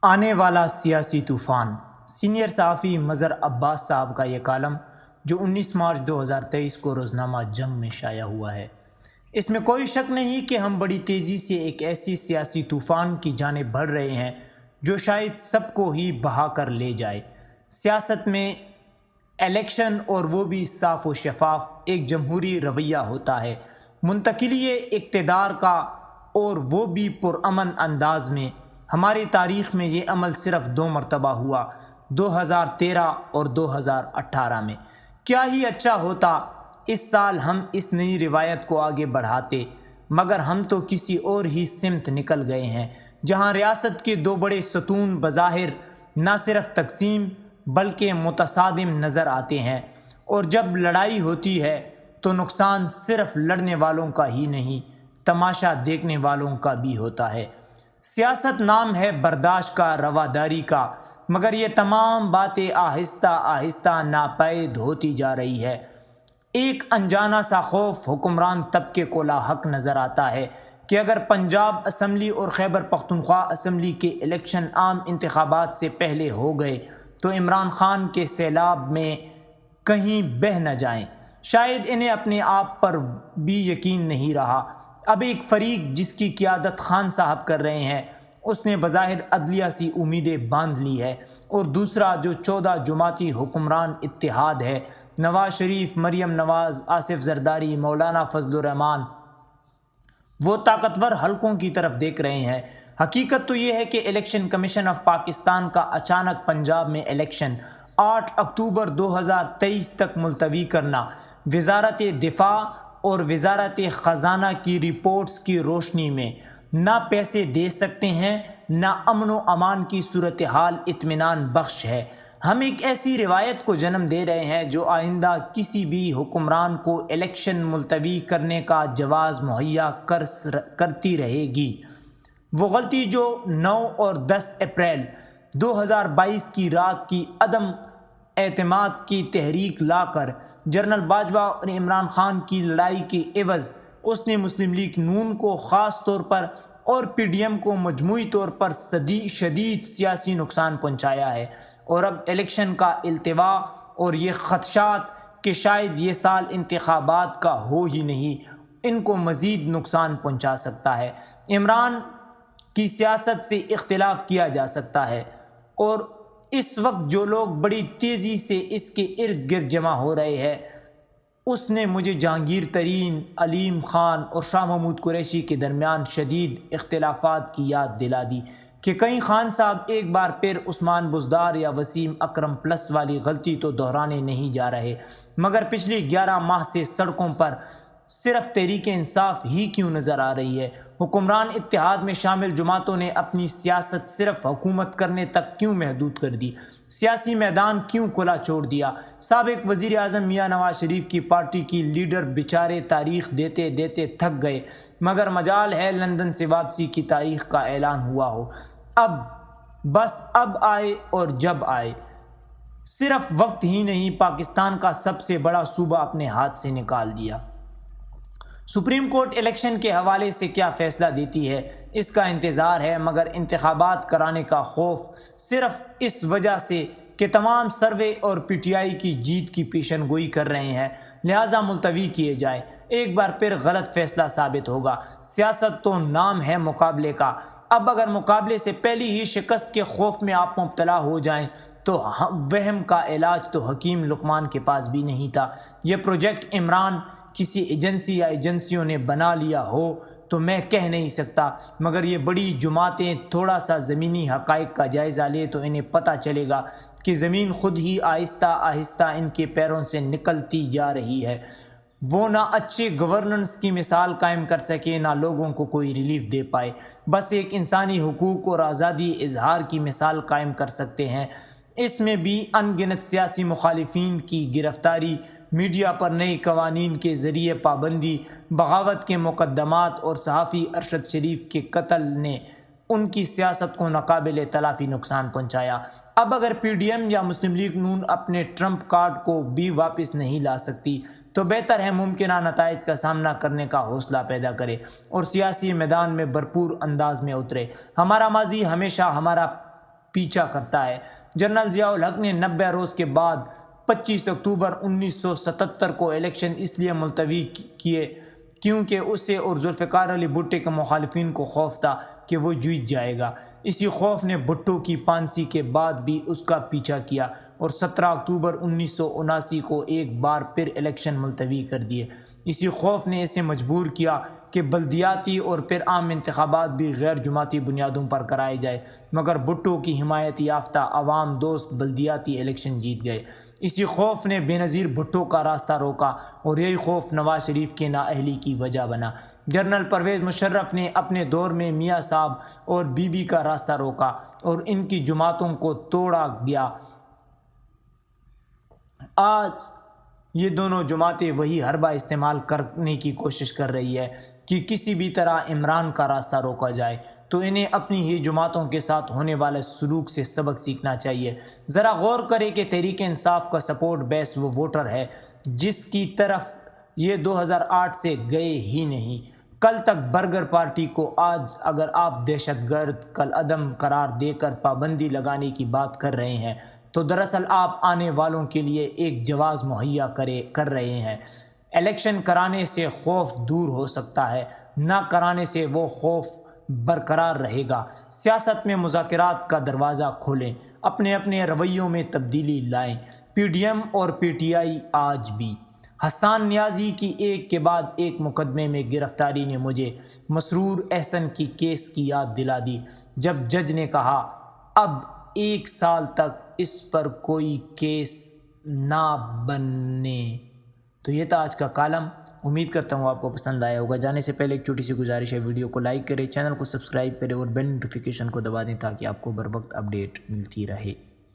آنے والا سیاسی طوفان، سینئر صحافی مظہر عباس صاحب کا یہ کالم جو 19 مارچ 2023 کو روزنامہ جنگ میں شائع ہوا ہے۔ اس میں کوئی شک نہیں کہ ہم بڑی تیزی سے ایک ایسی سیاسی طوفان کی جانب بڑھ رہے ہیں جو شاید سب کو ہی بہا کر لے جائے۔ سیاست میں الیکشن، اور وہ بھی صاف و شفاف، ایک جمہوری رویہ ہوتا ہے، منتقلی اقتدار کا، اور وہ بھی پرامن انداز میں۔ ہماری تاریخ میں یہ عمل صرف 2 مرتبہ ہوا، 2013 اور 2018 میں۔ کیا ہی اچھا ہوتا اس سال ہم اس نئی روایت کو آگے بڑھاتے، مگر ہم تو کسی اور ہی سمت نکل گئے ہیں، جہاں ریاست کے 2 بڑے ستون بظاہر نہ صرف تقسیم بلکہ متصادم نظر آتے ہیں، اور جب لڑائی ہوتی ہے تو نقصان صرف لڑنے والوں کا ہی نہیں، تماشا دیکھنے والوں کا بھی ہوتا ہے۔ سیاست نام ہے برداشت کا، رواداری کا، مگر یہ تمام باتیں آہستہ آہستہ ناپید ہوتی جا رہی ہے۔ ایک انجانا سا خوف حکمران طبقے کو لاحق نظر آتا ہے کہ اگر پنجاب اسمبلی اور خیبر پختونخوا اسمبلی کے الیکشن عام انتخابات سے پہلے ہو گئے تو عمران خان کے سیلاب میں کہیں بہہ نہ جائیں۔ شاید انہیں اپنے آپ پر بھی یقین نہیں رہا۔ اب ایک فریق جس کی قیادت خان صاحب کر رہے ہیں، اس نے بظاہر عدلیہ سی امیدیں باندھ لی ہے، اور دوسرا جو 14 جماعتی حکمران اتحاد ہے، نواز شریف، مریم نواز، آصف زرداری، مولانا فضل الرحمان، وہ طاقتور حلقوں کی طرف دیکھ رہے ہیں۔ حقیقت تو یہ ہے کہ الیکشن کمیشن آف پاکستان کا اچانک پنجاب میں الیکشن 8 اکتوبر 2023 تک ملتوی کرنا، وزارت دفاع اور وزارت خزانہ کی رپورٹس کی روشنی میں نہ پیسے دے سکتے ہیں، نہ امن و امان کی صورتحال اطمینان بخش ہے۔ ہم ایک ایسی روایت کو جنم دے رہے ہیں جو آئندہ کسی بھی حکمران کو الیکشن ملتوی کرنے کا جواز مہیا کرتی رہے گی۔ وہ غلطی جو 9 اور 10 اپریل 2022 کی رات کی عدم اعتماد کی تحریک لا کر جنرل باجوہ اور عمران خان کی لڑائی کے عوض اس نے مسلم لیگ نون کو خاص طور پر اور پی ڈی ایم کو مجموعی طور پر شدید سیاسی نقصان پہنچایا ہے، اور اب الیکشن کا التوا اور یہ خدشات کہ شاید یہ سال انتخابات کا ہو ہی نہیں، ان کو مزید نقصان پہنچا سکتا ہے۔ عمران کی سیاست سے اختلاف کیا جا سکتا ہے، اور اس وقت جو لوگ بڑی تیزی سے اس کے ارد گرد جمع ہو رہے ہیں، اس نے مجھے جہانگیر ترین، علیم خان اور شاہ محمود قریشی کے درمیان شدید اختلافات کی یاد دلا دی کہ کہیں خان صاحب ایک بار پھر عثمان بزدار یا وسیم اکرم پلس والی غلطی تو دہرانے نہیں جا رہے، مگر پچھلے 11 ماہ سے سڑکوں پر صرف تحریک انصاف ہی کیوں نظر آ رہی ہے؟ حکمران اتحاد میں شامل جماعتوں نے اپنی سیاست صرف حکومت کرنے تک کیوں محدود کر دی؟ سیاسی میدان کیوں کھلا چھوڑ دیا؟ سابق وزیر اعظم میاں نواز شریف کی پارٹی کی لیڈر بیچارے تاریخ دیتے دیتے تھک گئے، مگر مجال ہے لندن سے واپسی کی تاریخ کا اعلان ہوا ہو۔ اب آئے، اور جب آئے، صرف وقت ہی نہیں، پاکستان کا سب سے بڑا صوبہ اپنے ہاتھ سے نکال دیا۔ سپریم کورٹ الیکشن کے حوالے سے کیا فیصلہ دیتی ہے، اس کا انتظار ہے، مگر انتخابات کرانے کا خوف صرف اس وجہ سے کہ تمام سروے اور پی ٹی آئی کی جیت کی پیشن گوئی کر رہے ہیں، لہٰذا ملتوی کیے جائیں۔ ایک بار پھر غلط فیصلہ ثابت ہوگا۔ سیاست تو نام ہے مقابلے کا، اب اگر مقابلے سے پہلی ہی شکست کے خوف میں آپ مبتلا ہو جائیں تو وہم کا علاج تو حکیم لقمان کے پاس بھی نہیں تھا۔ یہ پروجیکٹ عمران کسی ایجنسی یا ایجنسیوں نے بنا لیا ہو تو میں کہہ نہیں سکتا، مگر یہ بڑی جماعتیں تھوڑا سا زمینی حقائق کا جائزہ لے تو انہیں پتہ چلے گا کہ زمین خود ہی آہستہ آہستہ ان کے پیروں سے نکلتی جا رہی ہے۔ وہ نہ اچھے گورننس کی مثال قائم کر سکے، نہ لوگوں کو کوئی ریلیف دے پائے، بس ایک انسانی حقوق اور آزادی اظہار کی مثال قائم کر سکتے ہیں۔ اس میں بھی ان گنت سیاسی مخالفین کی گرفتاری، میڈیا پر نئے قوانین کے ذریعے پابندی، بغاوت کے مقدمات اور صحافی ارشد شریف کے قتل نے ان کی سیاست کو ناقابل تلافی نقصان پہنچایا۔ اب اگر پی ڈی ایم یا مسلم لیگ نون اپنے ٹرمپ کارڈ کو بھی واپس نہیں لا سکتی تو بہتر ہے ممکنہ نتائج کا سامنا کرنے کا حوصلہ پیدا کرے اور سیاسی میدان میں بھرپور انداز میں اترے۔ ہمارا ماضی ہمیشہ ہمارا پیچھا کرتا ہے۔ جنرل ضیاء الحق نے 90 روز کے بعد 25 اکتوبر 1977 کو الیکشن اس لیے ملتوی کیے کیونکہ اسے اور ذوالفقار علی بھٹو کے مخالفین کو خوف تھا کہ وہ جیت جائے گا۔ اسی خوف نے بھٹو کی پھانسی کے بعد بھی اس کا پیچھا کیا اور 17 اکتوبر 1979 کو ایک بار پھر الیکشن ملتوی کر دیے۔ اسی خوف نے اسے مجبور کیا کہ بلدیاتی اور پھر عام انتخابات بھی غیر جماعتی بنیادوں پر کرائے جائے، مگر بھٹو کی حمایت یافتہ عوام دوست بلدیاتی الیکشن جیت گئے۔ اسی خوف نے بے نظیر بھٹو کا راستہ روکا اور یہی خوف نواز شریف کی نااہلی کی وجہ بنا۔ جنرل پرویز مشرف نے اپنے دور میں میاں صاحب اور بی بی کا راستہ روکا اور ان کی جماعتوں کو توڑا گیا۔ آج یہ دونوں جماعتیں وہی حربہ استعمال کرنے کی کوشش کر رہی ہے کہ کسی بھی طرح عمران کا راستہ روکا جائے، تو انہیں اپنی ہی جماعتوں کے ساتھ ہونے والے سلوک سے سبق سیکھنا چاہیے۔ ذرا غور کریں کہ تحریک انصاف کا سپورٹ بیس وہ ووٹر ہے جس کی طرف یہ 2008 سے گئے ہی نہیں۔ کل تک برگر پارٹی کو آج اگر آپ دہشت گرد کالعدم قرار دے کر پابندی لگانے کی بات کر رہے ہیں تو دراصل آپ آنے والوں کے لیے ایک جواز مہیا کر رہے ہیں۔ الیکشن کرانے سے خوف دور ہو سکتا ہے، نہ کرانے سے وہ خوف برقرار رہے گا۔ سیاست میں مذاکرات کا دروازہ کھولیں، اپنے اپنے رویوں میں تبدیلی لائیں۔ پی ڈی ایم اور پی ٹی آئی آج بھی۔ حسان نیازی کی ایک کے بعد ایک مقدمے میں گرفتاری نے مجھے مسرور احسن کی کیس کی یاد دلا دی، جب جج نے کہا اب 1 سال تک اس پر کوئی کیس نہ بنے۔ تو یہ تھا آج کا کالم۔ امید کرتا ہوں آپ کو پسند آیا ہوگا۔ جانے سے پہلے ایک چھوٹی سی گزارش ہے، ویڈیو کو لائک کریں، چینل کو سبسکرائب کریں اور بیل نوٹیفیکیشن کو دبا دیں تاکہ آپ کو بر وقت اپڈیٹ ملتی رہے۔